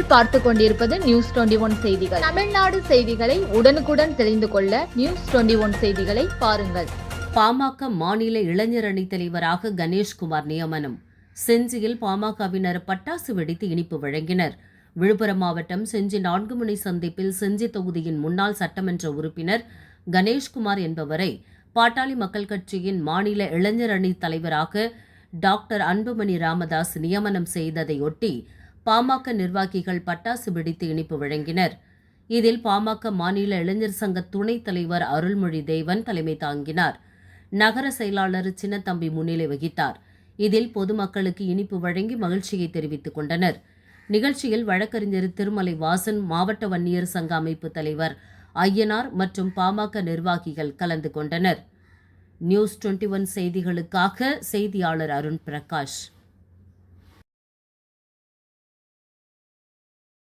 நீங்கள் பார்த்து கொண்டிருப்பது நியூஸ் 21 செய்திகள். தமிழ்நாடு செய்திகளை உடனுக்குடன் தெரிந்து கொள்ள நியூஸ் 21 செய்திகளை பாருங்கள். பாமக மாநில இளைஞர் அணி தலைவராக கணேஷ்குமார் நியமனம். செஞ்சியில் பாமகவினர் பட்டாசு வெடித்து இனிப்பு வழங்கினர். விழுப்புரம் மாவட்டம் செஞ்சி 4 முனை சந்திப்பில் செஞ்சி தொகுதியின் முன்னாள் சட்டமன்ற உறுப்பினர் கணேஷ்குமார் என்பவரை பாட்டாளி மக்கள் கட்சியின் மாநில இளைஞர் அணி தலைவராக டாக்டர் அன்புமணி ராமதாஸ் நியமனம் செய்ததையொட்டி பாமக நிர்வாகிகள் பட்டாசு வெடித்து இனிப்பு வழங்கினர். இதில் பாமக மாநில இளைஞர் சங்க துணைத் தலைவர் அருள்மொழி தேவன் தலைமை தாங்கினார். நகர செயலாளர் சின்னத்தம்பி முன்னிலை வகித்தார். இதில் பொதுமக்களுக்கு இனிப்பு வழங்கி மகிழ்ச்சியை தெரிவித்துக் கொண்டனர். நிகழ்ச்சியில் வழக்கறிஞர் திருமலை வாசன், மாவட்ட வன்னியர் சங்க அமைப்பு தலைவர் ஐயனார் மற்றும் பாமக நிர்வாகிகள் கலந்து கொண்டனர். நியூஸ் 21 செய்திகளுக்காக செய்தியாளர் அருண் பிரகாஷ்.